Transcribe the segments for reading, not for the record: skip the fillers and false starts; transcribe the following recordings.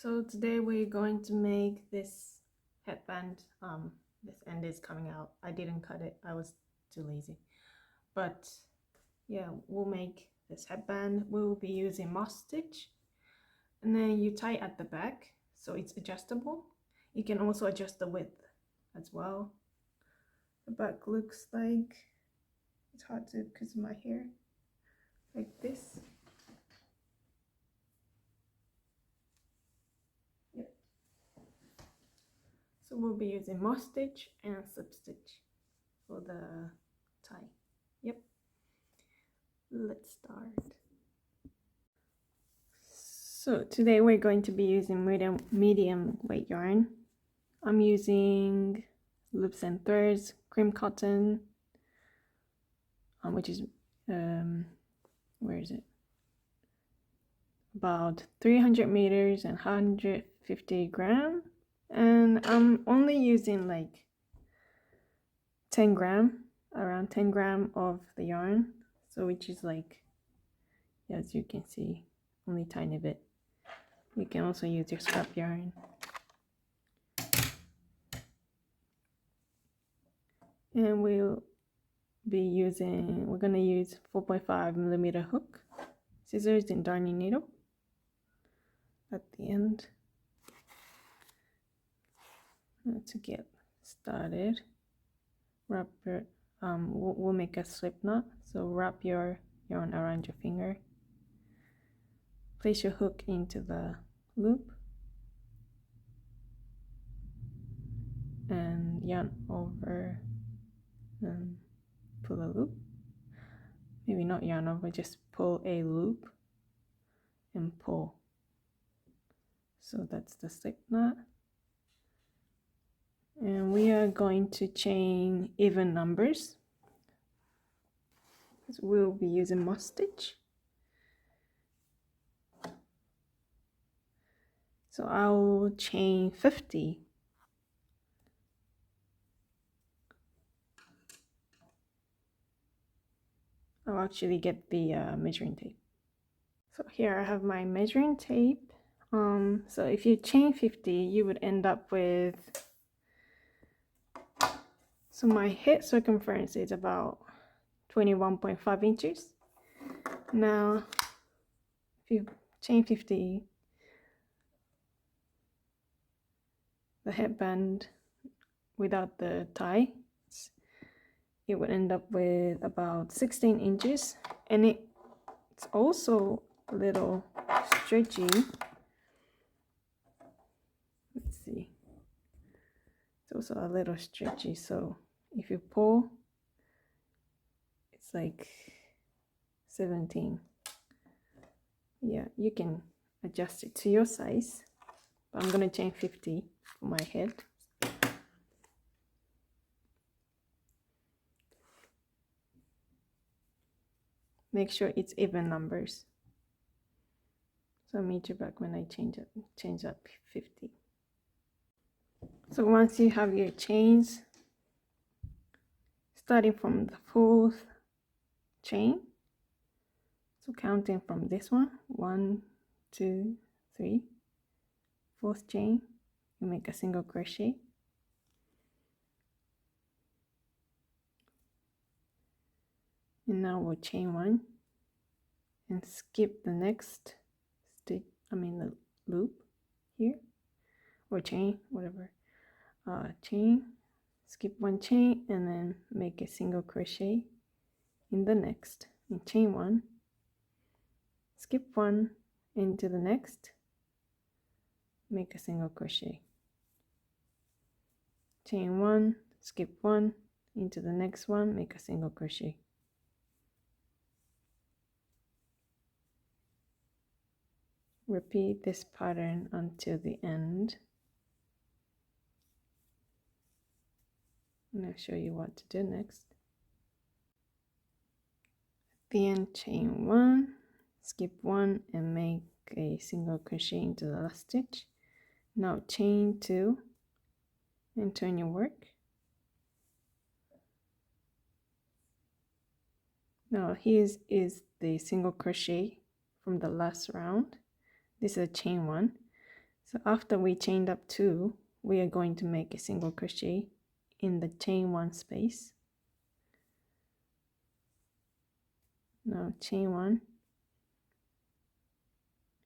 So today we're going to make this headband. This end is coming out. I didn't cut it. I was too lazy. But yeah, we'll make this headband. We'll be using moss stitch. And then you tie at the back so it's adjustable. You can also adjust the width as well. The back looks like, it's hard to because of my hair, like this. So we'll be using moss stitch and slip stitch for the tie. Yep. Let's start. So today we're going to be using medium weight yarn. I'm using Loops and Threads cream cotton, which is where is it? About 300 meters and 150 grams. And I'm only using like 10 gram, around 10 gram of the yarn. So which is like, as you can see, only tiny bit. You can also use your scrap yarn. And we're gonna use 4.5 millimeter hook, scissors and darning needle at the end. To get started, wrap your we'll make a slip knot. So wrap your yarn around your finger, place your hook into the loop and yarn over and pull a loop. Maybe not yarn over, just pull a loop and pull. So that's the slip knot. And we are going to chain even numbers. We'll be using moss stitch. So I'll chain 50. I'll actually get the measuring tape. So here I have my measuring tape. So if you chain 50, you would end up with, so my head circumference is about 21.5 inches. Now, if you chain 50, the headband without the tie, it would end up with about 16 inches. And it's also a little stretchy. Let's see. It's also a little stretchy, so if you pull, it's like 17. Yeah, you can adjust it to your size, but I'm gonna chain 50 for my head. Make sure it's even numbers. So I'll meet you back when I change up 50. So once you have your chains, starting from the 4th chain, so counting from this one, 1, 2, 3, 4th chain, you make a single crochet. And now we'll chain 1 and skip the next stitch, the loop here, or chain, whatever. Chain, skip 1 chain, and then make a single crochet in the next, and chain 1, skip 1 into the next, make a single crochet, chain 1, skip 1 into the next one, make a single crochet. Repeat this pattern until the end. And I'll show you what to do next. At the end, chain 1, skip 1 and make a single crochet into the last stitch. Now chain 2 and turn your work. Now here is the single crochet from the last round. This is a chain 1. So after we chained up 2, we are going to make a single crochet in the chain 1 space. Now chain 1,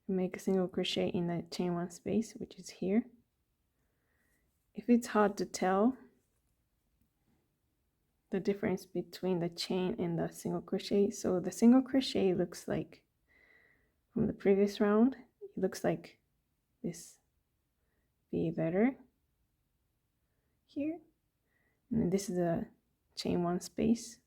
make a single crochet in the chain 1 space, which is here. If it's hard to tell the difference between the chain and the single crochet, so the single crochet looks like, from the previous round, it looks like this be better here, and then this is a chain 1 space.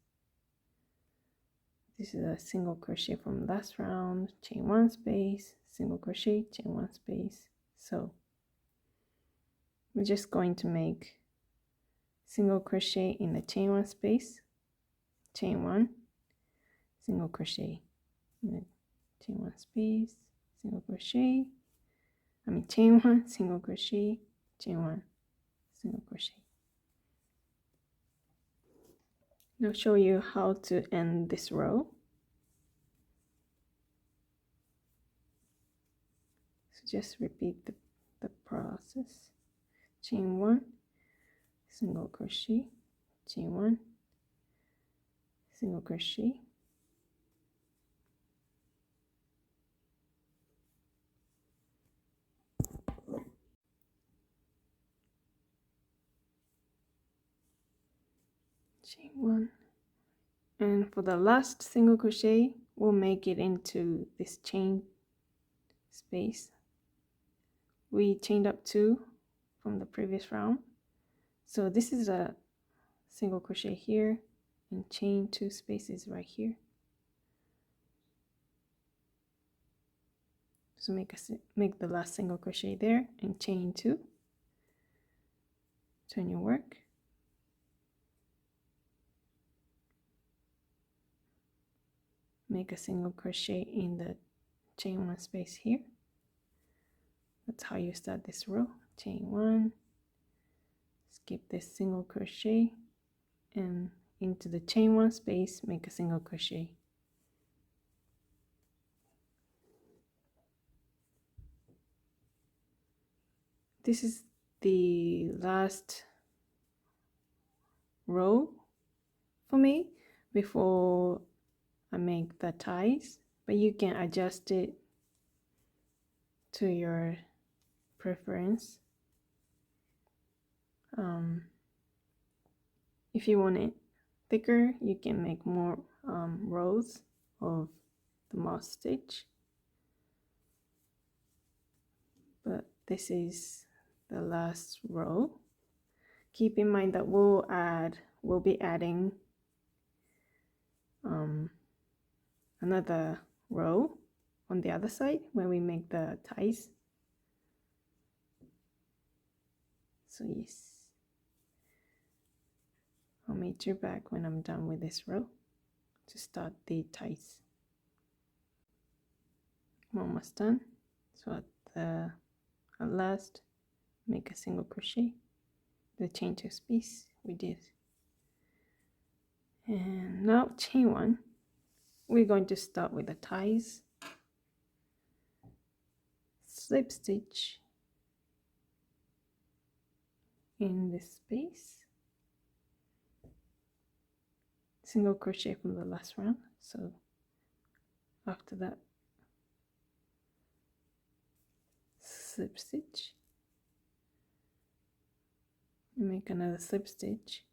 This is a single crochet from last round, chain 1 space, single crochet, chain 1 space. So we're just going to make single crochet in the chain 1 space, chain 1, single crochet in the chain 1 space, single crochet, chain 1, single crochet, chain 1, single crochet. I'll show you how to end this row. So just repeat the process. Chain 1, single crochet, chain 1, single crochet, chain 1, and for the last single crochet we'll make it into this chain space. We chained up 2 from the previous round, so this is a single crochet here and chain 2 spaces right here. So make the last single crochet there and chain 2, turn your work, make a single crochet in the chain 1 space here. That's how you start this row. Chain 1, skip this single crochet, and into the chain 1 space make a single crochet. This is the last row for me before I make the ties, but you can adjust it to your preference. If you want it thicker, you can make more rows of the moss stitch, but this is the last row. Keep in mind that we'll be adding another row on the other side when we make the ties. So yes, I'll meet you back when I'm done with this row to start the ties. I'm almost done. So at last, make a single crochet, the chain 2 space we did, and now chain 1. We're going to start with the ties, slip stitch in this space, single crochet from the last round. So after that, slip stitch, make another slip stitch.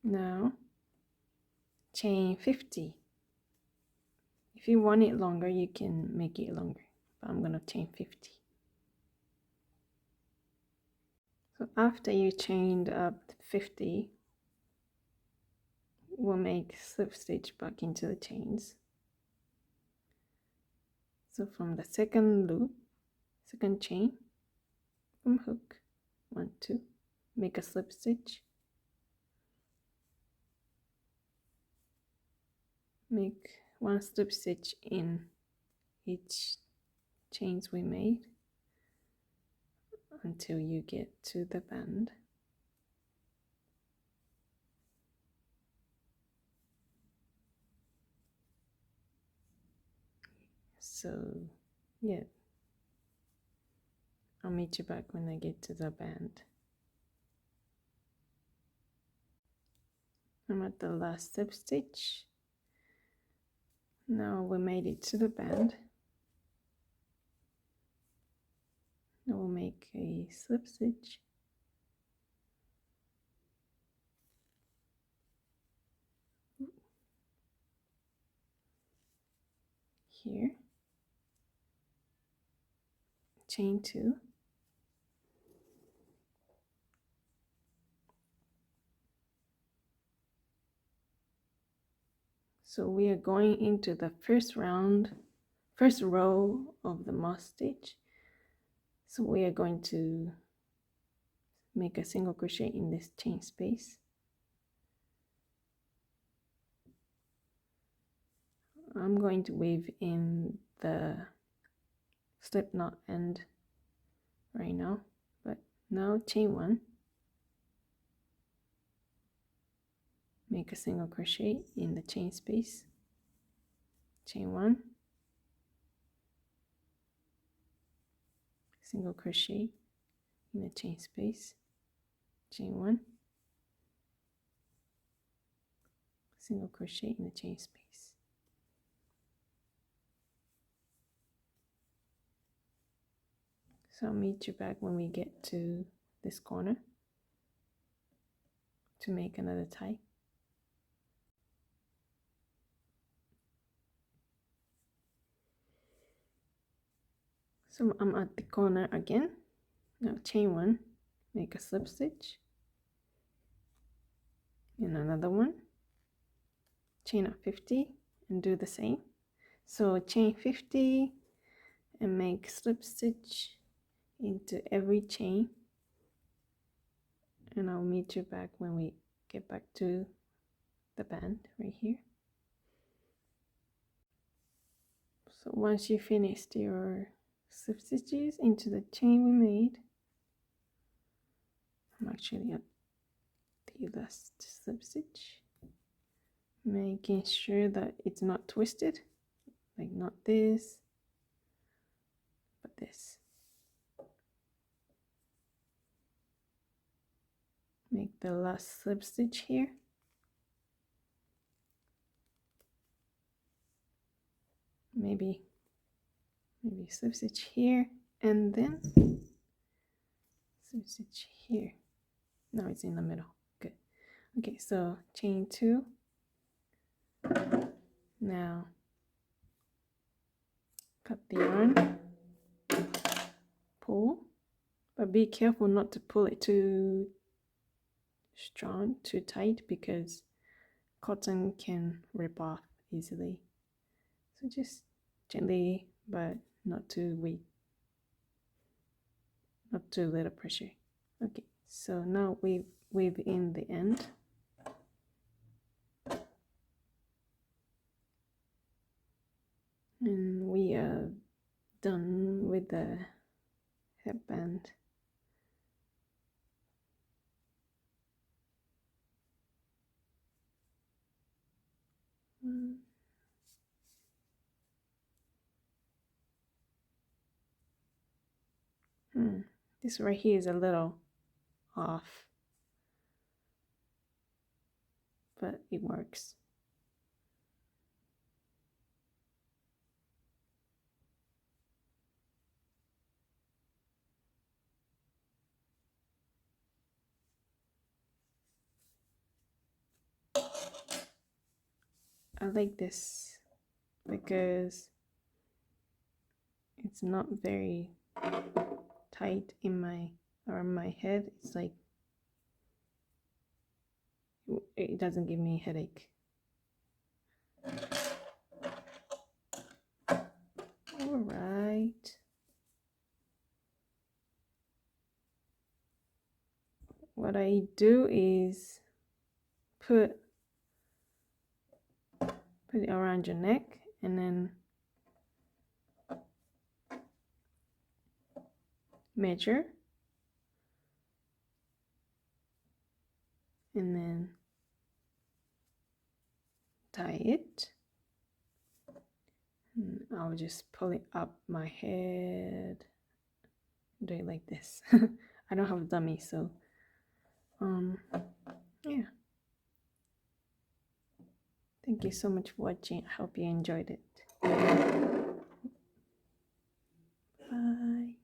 Now chain 50. If you want it longer, you can make it longer, but I'm gonna chain 50. So after you chained up 50, we'll make slip stitch back into the chains. So from the second loop, second chain from hook, 1, 2, make a slip stitch, make 1 slip stitch in each chains we made until you get to the band. So Yeah, I'll meet you back when I get to the band. I'm at the last slip stitch. Now we made it to the band. Now we'll make a slip stitch. Here, chain 2, so we are going into the first row of the moss stitch. So we are going to make a single crochet in this chain space. I'm going to weave in the slip knot end right now, but now chain 1, make a single crochet in the chain space, chain 1, single crochet in the chain space, chain 1, single crochet in the chain space. So I'll meet you back when we get to this corner to make another tie. So I'm at the corner again. Now chain 1, make a slip stitch, and another one, chain up 50 and do the same. So chain 50 and make slip stitch into every chain, and I'll meet you back when we get back to the band right here. So once you finished your slip stitches into the chain we made, I'm actually at the last slip stitch, making sure that it's not twisted, like not this but this. Make the last slip stitch here, maybe slip stitch here and then slip stitch here. Now it's in the middle. Good. Okay, so chain 2. Now cut the yarn, pull, but be careful not to pull it too strong, too tight, because cotton can rip off easily. So just gently, but not too weak, not too little pressure. Okay, so now we weave in the end. And we are done with the headband. This right here is a little off, but it works. I like this because it's not very tight in my head. It's like it doesn't give me a headache. All right. What I do is put it around your neck and then measure and then tie it. I'll just pull it up my head, do it like this. I don't have a dummy, so yeah. Thank you so much for watching. I hope you enjoyed it. Bye.